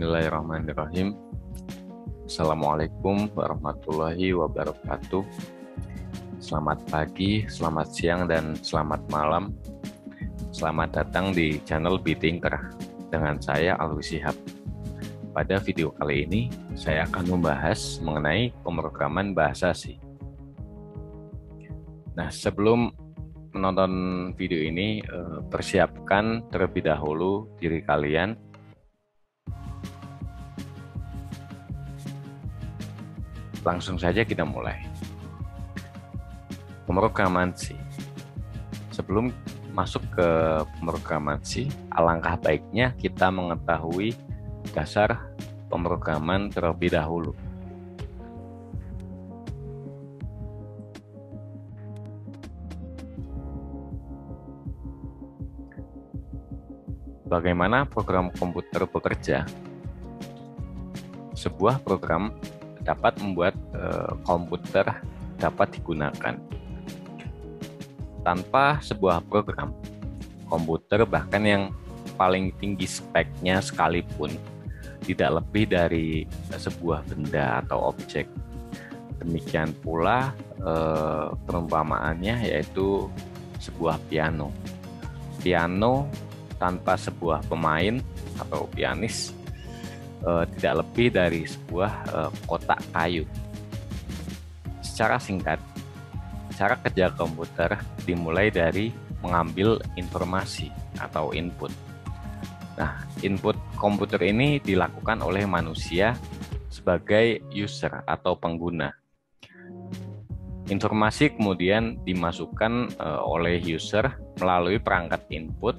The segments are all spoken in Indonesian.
Bismillahirrahmanirrahim. Assalamualaikum warahmatullahi wabarakatuh. Selamat pagi, selamat siang, dan selamat malam. Selamat datang di channel BeThinker dengan saya Alwi Shihab. Pada video kali ini, saya akan membahas mengenai pemrograman bahasa C. Nah, sebelum menonton video ini, persiapkan terlebih dahulu diri kalian. Langsung saja kita mulai. Pemrograman C. Sebelum masuk ke pemrograman C, alangkah baiknya kita mengetahui dasar pemrograman terlebih dahulu. Bagaimana program komputer bekerja? Sebuah program dapat membuat komputer dapat digunakan. Tanpa sebuah program, komputer bahkan yang paling tinggi speknya sekalipun tidak lebih dari sebuah benda atau objek. Demikian pula perumpamaannya yaitu sebuah piano. Piano tanpa sebuah pemain atau pianis tidak lebih dari sebuah kotak kayu. Secara singkat, cara kerja komputer dimulai dari mengambil informasi atau input. Nah, input komputer ini dilakukan oleh manusia sebagai user atau pengguna. Informasi kemudian dimasukkan oleh user melalui perangkat input.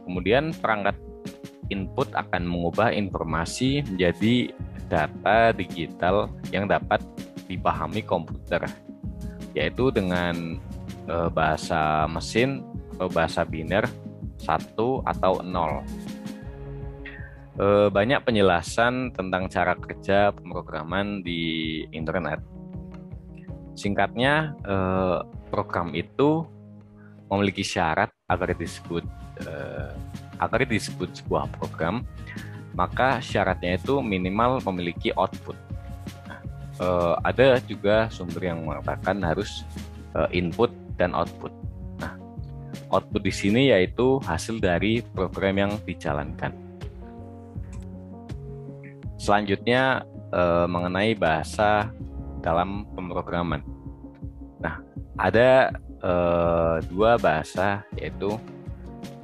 Kemudian perangkat input akan mengubah informasi menjadi data digital yang dapat dipahami komputer, yaitu dengan bahasa mesin atau bahasa biner 1 atau 0. Banyak penjelasan tentang cara kerja pemrograman di internet. Singkatnya, program itu memiliki syarat agar disebut sebuah program, maka syaratnya itu minimal memiliki output. Nah, ada juga sumber yang mengatakan harus input dan output. Nah, output di sini yaitu hasil dari program yang dijalankan. Selanjutnya mengenai bahasa dalam pemrograman. Nah, ada dua bahasa, yaitu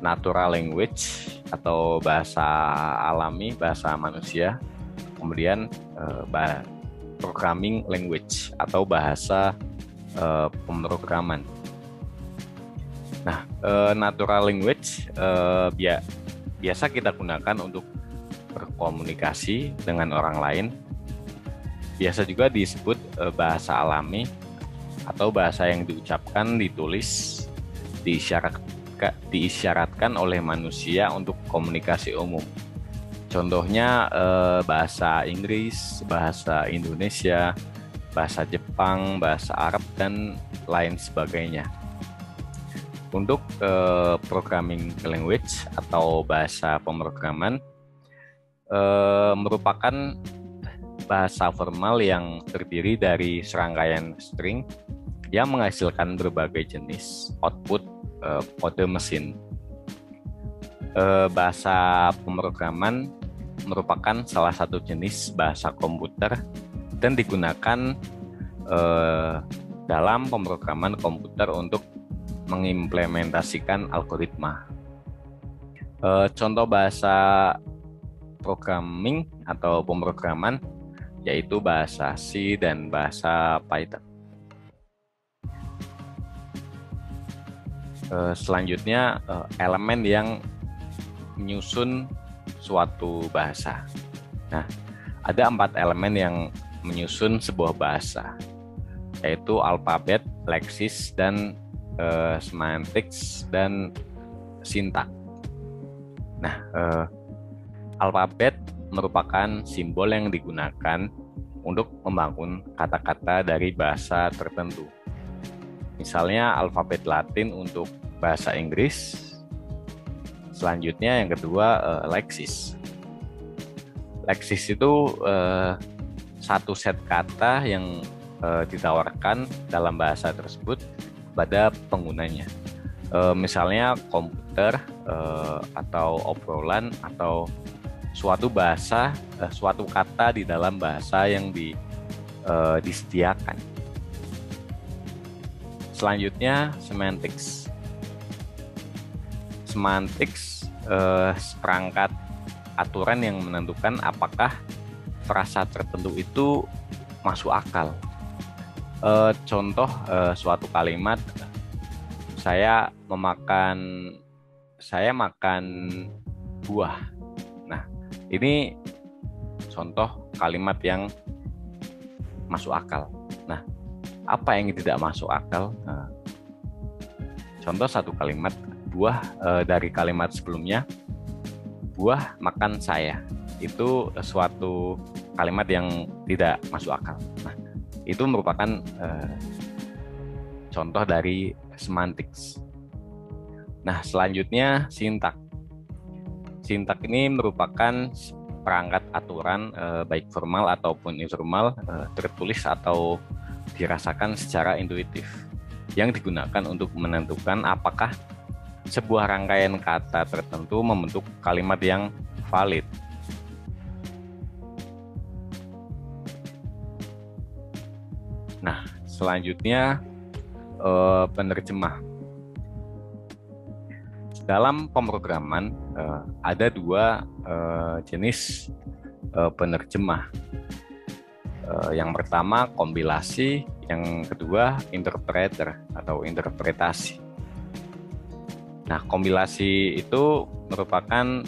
natural language atau bahasa alami, bahasa manusia, kemudian programming language atau bahasa pemrograman. Nah, natural language biasa kita gunakan untuk berkomunikasi dengan orang lain. Biasa juga disebut bahasa alami atau bahasa yang diucapkan, ditulis, diisyaratkan oleh manusia untuk komunikasi umum. Contohnya bahasa Inggris, bahasa Indonesia, bahasa Jepang, bahasa Arab, dan lain sebagainya. Untuk programming language atau bahasa pemrograman merupakan bahasa formal yang terdiri dari serangkaian string yang menghasilkan berbagai jenis output kode mesin. Bahasa pemrograman merupakan salah satu jenis bahasa komputer dan digunakan dalam pemrograman komputer untuk mengimplementasikan algoritma. Contoh bahasa programming atau pemrograman yaitu bahasa C dan bahasa Python. Selanjutnya elemen yang menyusun suatu bahasa. Nah, ada 4 elemen yang menyusun sebuah bahasa, yaitu alfabet, leksis, dan semantics dan sintak. Nah, alfabet merupakan simbol yang digunakan untuk membangun kata-kata dari bahasa tertentu. Misalnya alfabet Latin untuk bahasa Inggris. Selanjutnya yang kedua leksis. Leksis itu satu set kata yang ditawarkan dalam bahasa tersebut pada penggunanya. Misalnya komputer, atau obrolan, atau suatu bahasa, suatu kata di dalam bahasa yang disediakan. Selanjutnya, semantics. Semantics seperangkat aturan yang menentukan apakah frasa tertentu itu masuk akal. Contoh suatu kalimat, saya makan buah. Nah, ini contoh kalimat yang masuk akal. Nah, apa yang tidak masuk akal? Contoh satu kalimat, buah, dari kalimat sebelumnya, buah makan saya. Itu suatu kalimat yang tidak masuk akal. Nah, itu merupakan contoh dari semantics. Nah, selanjutnya sintak. Sintak ini merupakan perangkat aturan, baik formal ataupun informal, tertulis atau dirasakan secara intuitif, yang digunakan untuk menentukan apakah sebuah rangkaian kata tertentu membentuk kalimat yang valid. Nah, selanjutnya penerjemah. Dalam pemrograman ada dua jenis penerjemah. Yang pertama kompilasi, yang kedua interpreter atau interpretasi. Nah, kompilasi itu merupakan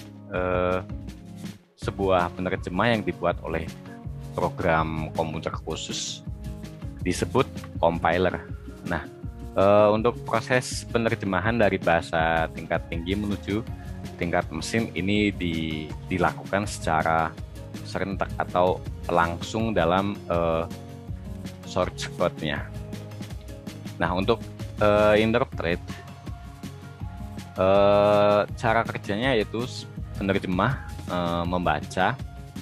sebuah penerjemah yang dibuat oleh program komputer khusus, disebut compiler. Nah, untuk proses penerjemahan dari bahasa tingkat tinggi menuju tingkat mesin ini dilakukan secara serentak atau langsung dalam source code-nya. Nah, untuk interpret, cara kerjanya yaitu penerjemah membaca,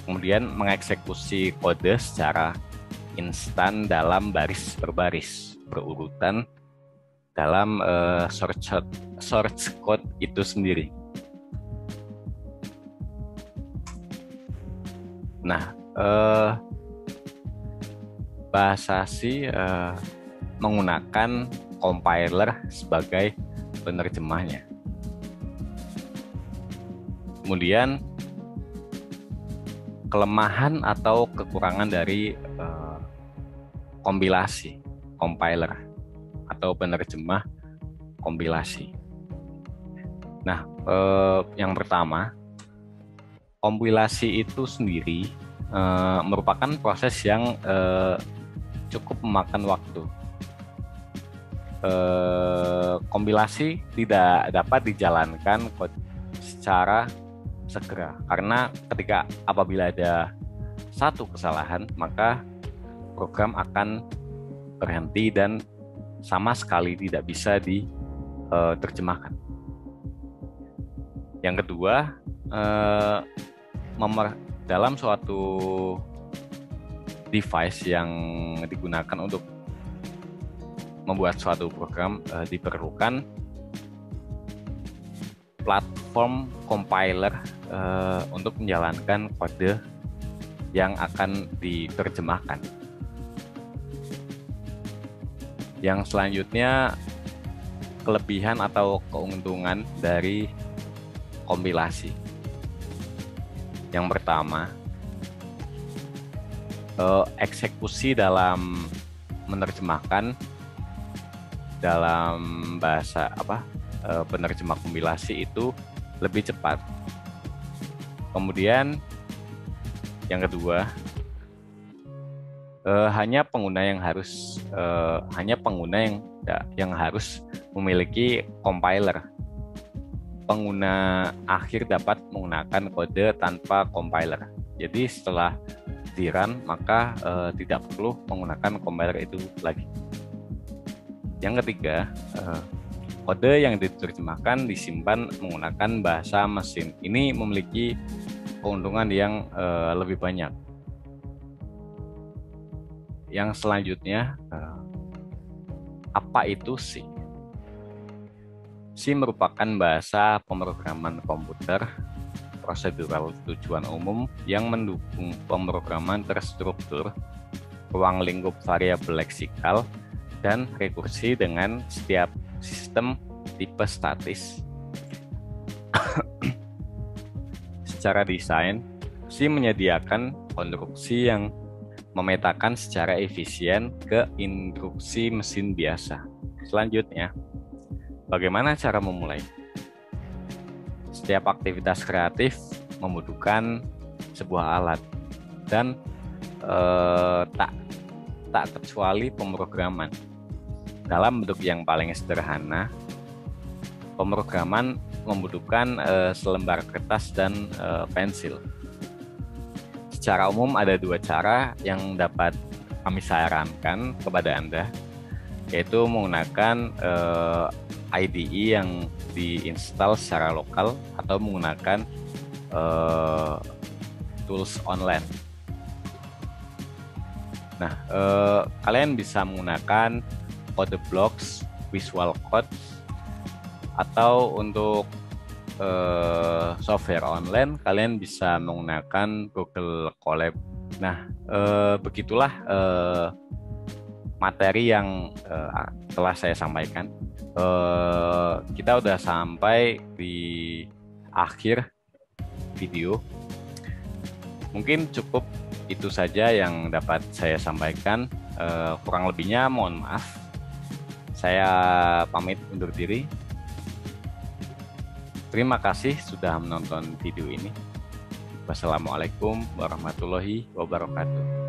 kemudian mengeksekusi kode secara instan dalam baris berbaris berurutan dalam source code itu sendiri. Nah, bahasa C menggunakan compiler sebagai penerjemahnya. Kemudian kelemahan atau kekurangan dari kompilasi, compiler atau penerjemah kompilasi. Nah, yang pertama, kompilasi itu sendiri merupakan proses yang cukup memakan waktu. Kompilasi tidak dapat dijalankan secara segera, karena apabila ada satu kesalahan, maka program akan berhenti dan sama sekali tidak bisa diterjemahkan. Yang kedua, dalam suatu device yang digunakan untuk membuat suatu program, diperlukan platform compiler untuk menjalankan kode yang akan diterjemahkan. Yang selanjutnya, kelebihan atau keuntungan dari kompilasi. Yang pertama, eksekusi dalam menerjemahkan dalam bahasa penerjemah kompilasi itu lebih cepat. Kemudian yang kedua, hanya pengguna yang harus memiliki compiler. Pengguna akhir dapat menggunakan kode tanpa compiler. Jadi setelah di-run, maka tidak perlu menggunakan compiler itu lagi. Yang ketiga, kode yang diterjemahkan disimpan menggunakan bahasa mesin. Ini memiliki keuntungan yang lebih banyak. Yang selanjutnya, apa itu C? C merupakan bahasa pemrograman komputer prosedural tujuan umum yang mendukung pemrograman terstruktur, ruang lingkup variabel leksikal, dan rekursi dengan setiap sistem tipe statis. Secara desain, C menyediakan konstruksi yang memetakan secara efisien ke instruksi mesin biasa. Selanjutnya, bagaimana cara memulai? Setiap aktivitas kreatif membutuhkan sebuah alat dan tak kecuali pemrograman. Dalam bentuk yang paling sederhana, pemrograman membutuhkan selembar kertas dan pensil. Secara umum ada dua cara yang dapat kami sarankan kepada Anda, yaitu menggunakan IDE yang diinstal secara lokal atau menggunakan tools online. Nah, kalian bisa menggunakan Codeblocks, Visual Code, atau untuk software online kalian bisa menggunakan Google Colab. Nah, begitulah materi yang telah saya sampaikan. Kita udah sampai di akhir video. Mungkin cukup itu saja yang dapat saya sampaikan. Kurang lebihnya mohon maaf. Saya pamit undur diri. Terima kasih sudah menonton video ini. Wassalamualaikum warahmatullahi wabarakatuh.